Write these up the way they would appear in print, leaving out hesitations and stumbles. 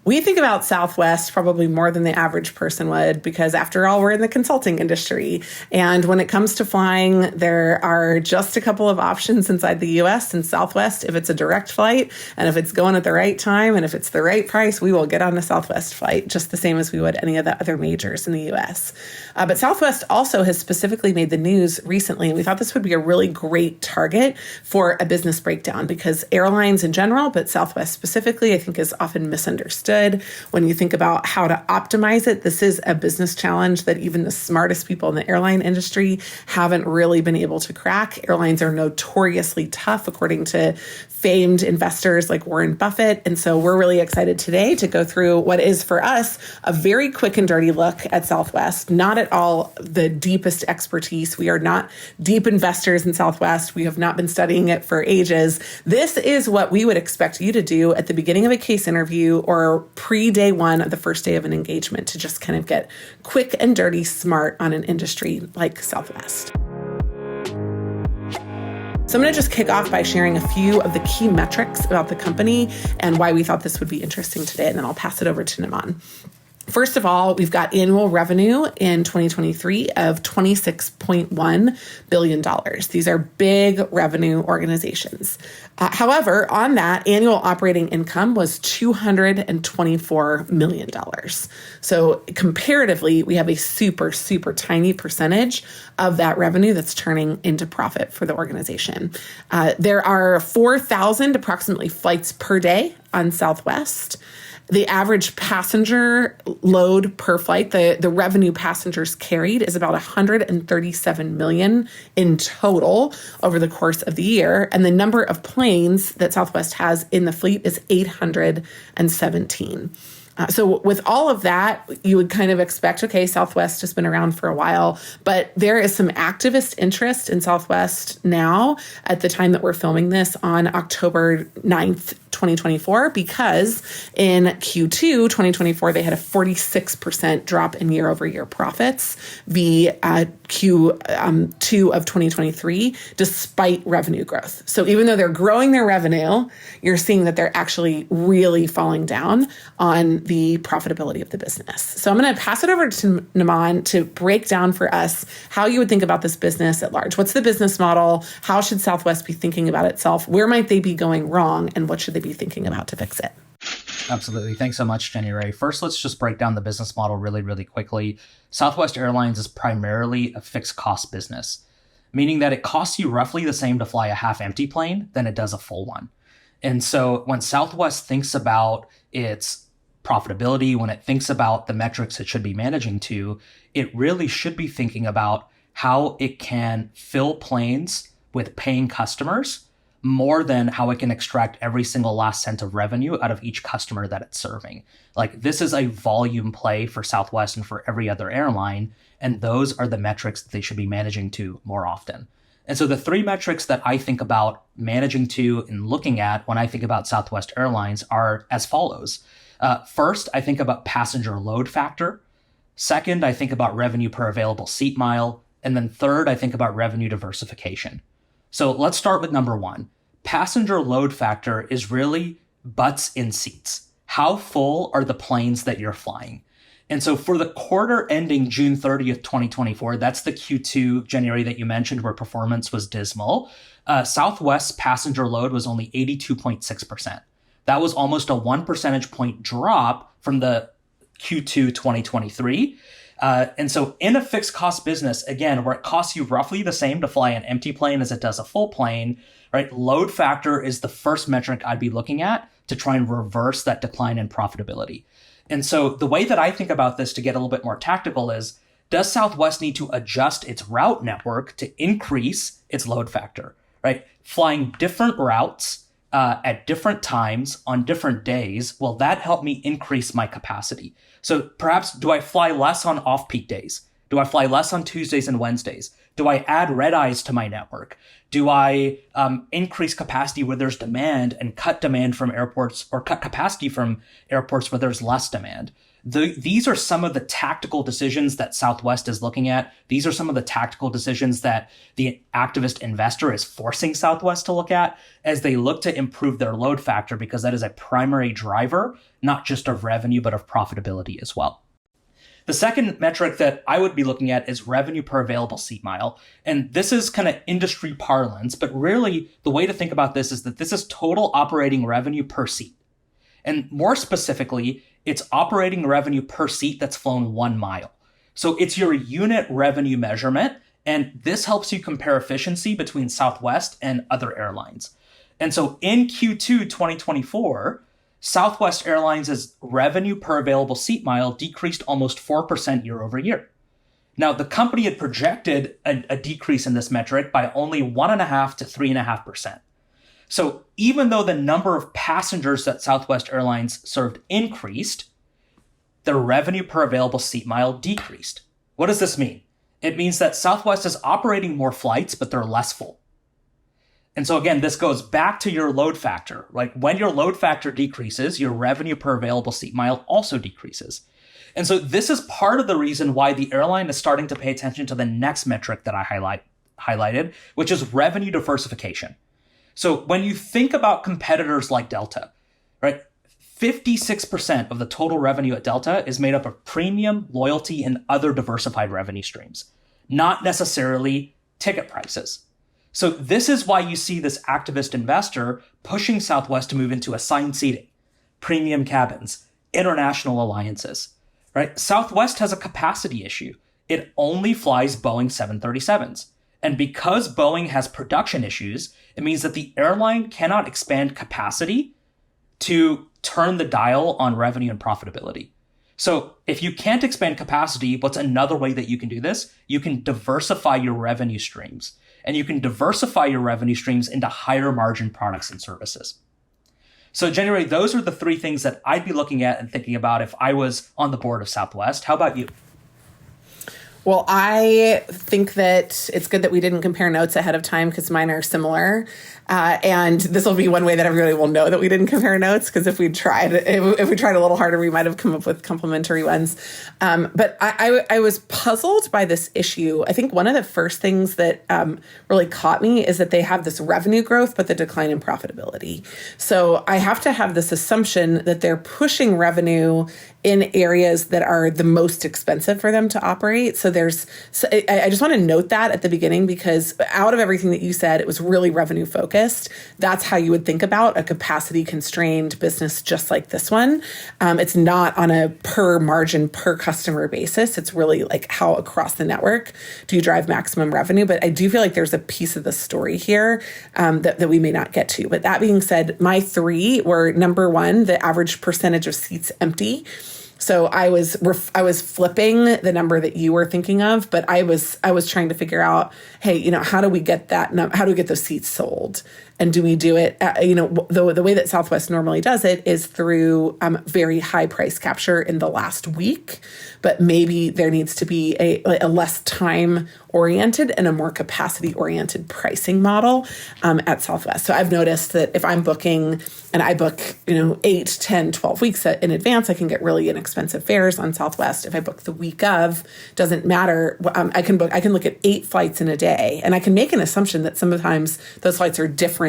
We think about Southwest probably more than the average person would, because after all, we're in the consulting industry. And when it comes to flying, there are just a couple of options inside the US and Southwest. If it's a direct flight and if it's going at the right time and if it's the right price, we will get on a Southwest flight just the same as we would any of the other majors in the US. But Southwest also has specifically made the news recently. And we thought this would be a really great target for a business breakdown, because airlines in general, but Southwest specifically, I think is often misunderstood. When you think about how to optimize it, this is a business challenge that even the smartest people in the airline industry haven't really been able to crack. Airlines are notoriously tough, according to famed investors like Warren Buffett. And so we're really excited today to go through what is for us a very quick and dirty look at Southwest. Not at all the deepest expertise. We are not deep investors in Southwest. We have not been studying it for ages. This is what we would expect you to do at the beginning of a case interview or pre-day one of the first day of an engagement, to just kind of get quick and dirty smart on an industry like Southwest. So I'm going to just kick off by sharing a few of the key metrics about the company and why we thought this would be interesting today, and then I'll pass it over to Namaan. First of all, we've got annual revenue in 2023 of $26.1 billion. These are big revenue organizations. However, on that, annual operating income was $224 million. So comparatively, we have a super, super tiny percentage of that revenue that's turning into profit for the organization. There are 4,000 approximately flights per day on Southwest. The average passenger load per flight, the revenue passengers carried, is about 137 million in total over the course of the year. And the number of planes that Southwest has in the fleet is 817. So with all of that, you would kind of expect, okay, Southwest has been around for a while, but there is some activist interest in Southwest now at the time that we're filming this on October 9th, 2024, because in Q2 2024, they had a 46% drop in year-over-year profits via Q2 of 2023, despite revenue growth. So even though they're growing their revenue, you're seeing that they're actually really falling down on the profitability of the business. So I'm going to pass it over to Namaan to break down for us how you would think about this business at large. What's the business model? How should Southwest be thinking about itself? Where might they be going wrong? And what should they be thinking about to fix it? Absolutely. Thanks so much, Jenny Ray. First, let's just break down the business model really, really quickly. Southwest Airlines is primarily a fixed cost business, meaning that it costs you roughly the same to fly a half-empty plane than it does a full one. And so when Southwest thinks about its profitability, when it thinks about the metrics it should be managing to, it really should be thinking about how it can fill planes with paying customers more than how it can extract every single last cent of revenue out of each customer that it's serving. Like, this is a volume play for Southwest and for every other airline, and those are the metrics that they should be managing to more often. And so the three metrics that I think about managing to and looking at when I think about Southwest Airlines are as follows. First, I think about passenger load factor. Second, I think about revenue per available seat mile. And then third, I think about revenue diversification. So let's start with number one. Passenger load factor is really butts in seats. How full are the planes that you're flying? And so for the quarter ending June 30th, 2024, that's the Q2 January that you mentioned where performance was dismal. Southwest's passenger load was only 82.6%. That was almost a 1 percentage point drop from the Q2 2023. And so in a fixed cost business, again, where it costs you roughly the same to fly an empty plane as it does a full plane, right? Load factor is the first metric I'd be looking at to try and reverse that decline in profitability. And so the way that I think about this to get a little bit more tactical is, does Southwest need to adjust its route network to increase its load factor, right? Flying different routes at different times on different days, will that help me increase my capacity? So perhaps, do I fly less on off-peak days? Do I fly less on Tuesdays and Wednesdays? Do I add red eyes to my network? Do I increase capacity where there's demand and cut demand from airports, or cut capacity from airports where there's less demand? These are some of the tactical decisions that Southwest is looking at. These are some of the tactical decisions that the activist investor is forcing Southwest to look at as they look to improve their load factor, because that is a primary driver, not just of revenue, but of profitability as well. The second metric that I would be looking at is revenue per available seat mile. And this is kind of industry parlance, but really the way to think about this is that this is total operating revenue per seat. And more specifically, it's operating revenue per seat that's flown 1 mile. So it's your unit revenue measurement, and this helps you compare efficiency between Southwest and other airlines. And so in Q2 2024, Southwest Airlines' revenue per available seat mile decreased almost 4% year over year. Now, the company had projected a decrease in this metric by only 1.5% to 3.5%. So even though the number of passengers that Southwest Airlines served increased, their revenue per available seat mile decreased. What does this mean? It means that Southwest is operating more flights, but they're less full. And so again, this goes back to your load factor. Like when your load factor decreases, your revenue per available seat mile also decreases. And so this is part of the reason why the airline is starting to pay attention to the next metric that I highlighted, which is revenue diversification. So when you think about competitors like Delta, right, 56% of the total revenue at Delta is made up of premium, loyalty, and other diversified revenue streams, not necessarily ticket prices. So this is why you see this activist investor pushing Southwest to move into assigned seating, premium cabins, international alliances, right? Southwest has a capacity issue. It only flies Boeing 737s. And because Boeing has production issues, it means that the airline cannot expand capacity to turn the dial on revenue and profitability. So if you can't expand capacity, what's another way that you can do this? You can diversify your revenue streams. And you can diversify your revenue streams into higher margin products and services. So January, those are the 3 things that I'd be looking at and thinking about if I was on the board of Southwest. How about you? Well, I think that it's good that we didn't compare notes ahead of time because mine are similar. And this will be one way that everybody will know that we didn't compare notes, because if we tried a little harder, we might have come up with complementary ones. But I was puzzled by this issue. I think one of the first things that really caught me is that they have this revenue growth, but the decline in profitability. So I have to have this assumption that they're pushing revenue in areas that are the most expensive for them to operate. So I just want to note that at the beginning, because out of everything that you said, it was really revenue focused. That's how you would think about a capacity constrained business just like this one. It's not on a per margin, per customer basis. It's really like how across the network do you drive maximum revenue. But I do feel like there's a piece of the story here that we may not get to. But that being said, my 3 were, number 1, the average percentage of seats empty. So I was flipping the number that you were thinking of, but I was trying to figure out, hey, how do we get that? How do we get those seats sold? And do we do it, the way that Southwest normally does it is through very high price capture in the last week, but maybe there needs to be a less time oriented and a more capacity oriented pricing model at Southwest. So I've noticed that if I'm booking and I book, 8, 10, 12 weeks in advance, I can get really inexpensive fares on Southwest. If I book the week of, doesn't matter. I can look at 8 flights in a day, and I can make an assumption that sometimes those flights are different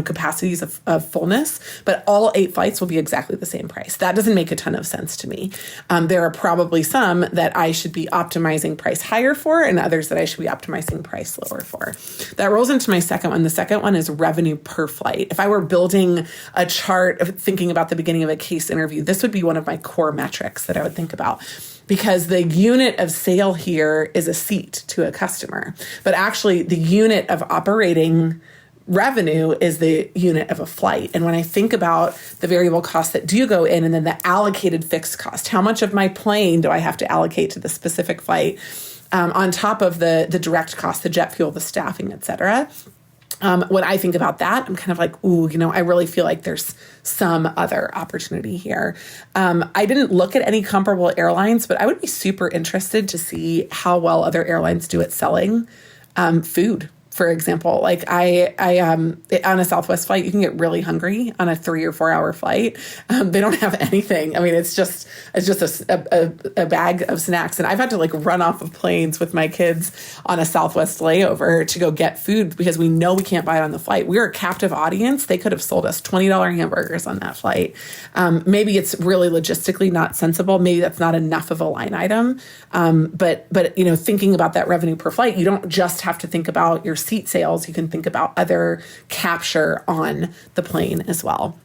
capacities of fullness, but all 8 flights will be exactly the same price. That doesn't make a ton of sense to me. There are probably some that I should be optimizing price higher for, and others that I should be optimizing price lower for. That rolls into my second one. The second one is revenue per flight. If I were building a chart of thinking about the beginning of a case interview, this would be one of my core metrics that I would think about. Because the unit of sale here is a seat to a customer, but actually the unit of operating revenue is the unit of a flight. And when I think about the variable costs that do go in and then the allocated fixed cost, how much of my plane do I have to allocate to the specific flight on top of the direct cost, the jet fuel, the staffing, et cetera. When I think about that, I'm kind of like, ooh, I really feel like there's some other opportunity here. I didn't look at any comparable airlines, but I would be super interested to see how well other airlines do at selling food. For example, like I on a Southwest flight, you can get really hungry on a 3 or 4 hour flight. They don't have anything. I mean, it's just a bag of snacks. And I've had to like run off of planes with my kids on a Southwest layover to go get food because we know we can't buy it on the flight. We're a captive audience. They could have sold us $20 hamburgers on that flight. Maybe it's really logistically not sensible. Maybe that's not enough of a line item. But thinking about that revenue per flight, you don't just have to think about your seat sales. You can think about other capture on the plane as well.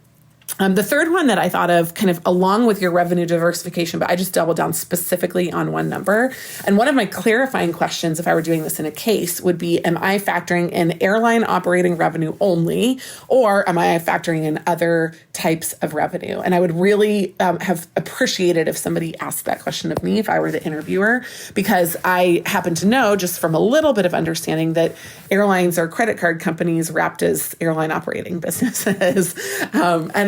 The third one that I thought of kind of along with your revenue diversification, but I just doubled down specifically on one number. And one of my clarifying questions, if I were doing this in a case, would be, am I factoring in airline operating revenue only, or am I factoring in other types of revenue? And I would really have appreciated if somebody asked that question of me if I were the interviewer, because I happen to know just from a little bit of understanding that airlines are credit card companies wrapped as airline operating businesses.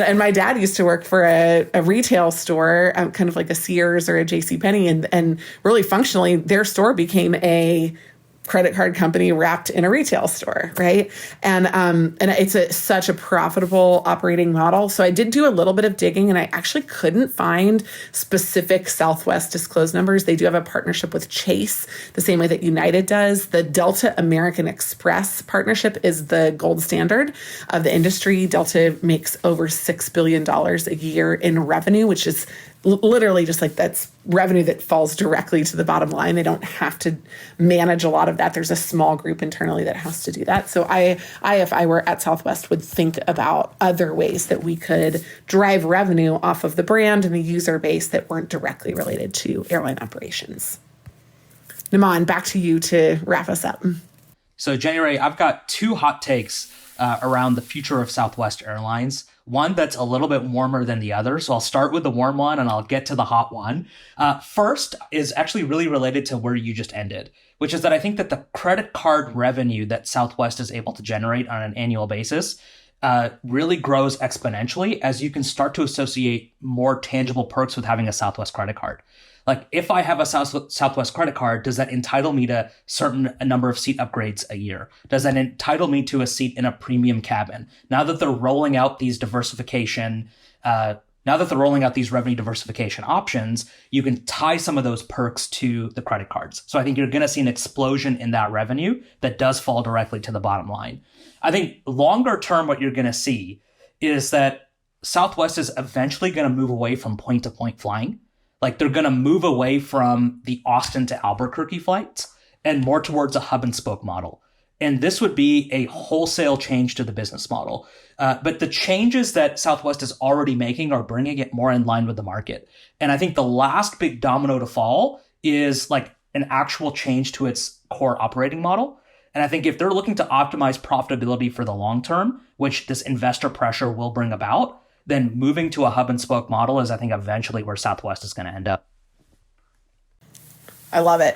And my dad used to work for a retail store, kind of like a Sears or a JCPenney, and really functionally their store became a credit card company wrapped in a retail store, right? And it's such a profitable operating model. So I did do a little bit of digging, and I actually couldn't find specific Southwest disclosed numbers. They do have a partnership with Chase, the same way that United does. The Delta American Express partnership is the gold standard of the industry. Delta makes over $6 billion a year in revenue, which is literally just like that's revenue that falls directly to the bottom line. They don't have to manage a lot of that. There's a small group internally that has to do that. So I, if I were at Southwest, would think about other ways that we could drive revenue off of the brand and the user base that weren't directly related to airline operations. Namaan, back to you to wrap us up. So January, I've got two hot takes around the future of Southwest Airlines. One that's a little bit warmer than the other. So I'll start with the warm one and I'll get to the hot one. First is actually really related to where you just ended, which is that I think that the credit card revenue that Southwest is able to generate on an annual basis really grows exponentially as you can start to associate more tangible perks with having a Southwest credit card. Like if I have a Southwest credit card, does that entitle me to a number of seat upgrades a year? Does that entitle me to a seat in a premium cabin? Now that they're rolling out these revenue diversification options, you can tie some of those perks to the credit cards. So I think you're going to see an explosion in that revenue that does fall directly to the bottom line. I think longer term, what you're going to see is that Southwest is eventually going to move away from point-to-point flying. Like they're going to move away from the Austin to Albuquerque flights and more towards a hub and spoke model. And this would be a wholesale change to the business model. But the changes that Southwest is already making are bringing it more in line with the market. And I think the last big domino to fall is like an actual change to its core operating model. And I think if they're looking to optimize profitability for the long term, which this investor pressure will bring about, then moving to a hub and spoke model is, I think, eventually where Southwest is going to end up. I love it.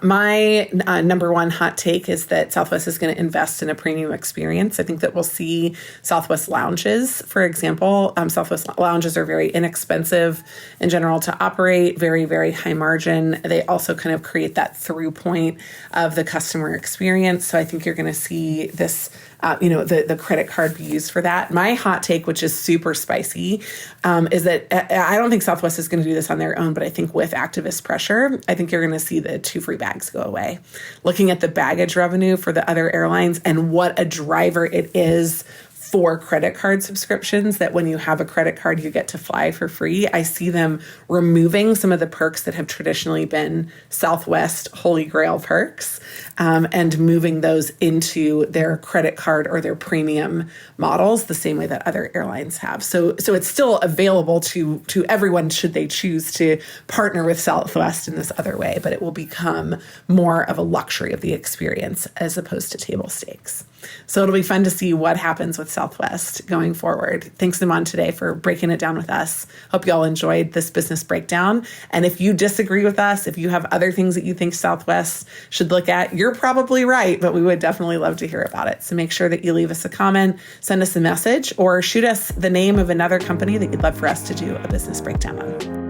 My number one hot take is that Southwest is going to invest in a premium experience. I think that we'll see Southwest lounges, for example. Southwest lounges are very inexpensive in general to operate, very, very high margin. They also kind of create that through point of the customer experience. So I think you're going to see this the credit card be used for that. My hot take, which is super spicy, is that I don't think Southwest is going to do this on their own, but I think with activist pressure, I think you're going to see the 2 free bags go away. Looking at the baggage revenue for the other airlines and what a driver it is for credit card subscriptions, that when you have a credit card, you get to fly for free. I see them removing some of the perks that have traditionally been Southwest Holy Grail perks and moving those into their credit card or their premium models the same way that other airlines have. So it's still available to everyone should they choose to partner with Southwest in this other way, but it will become more of a luxury of the experience as opposed to table stakes. So it'll be fun to see what happens with Southwest going forward. Thanks, Namaan, today for breaking it down with us. Hope you all enjoyed this business breakdown. And if you disagree with us, if you have other things that you think Southwest should look at, you're probably right, but we would definitely love to hear about it. So make sure that you leave us a comment, send us a message, or shoot us the name of another company that you'd love for us to do a business breakdown on.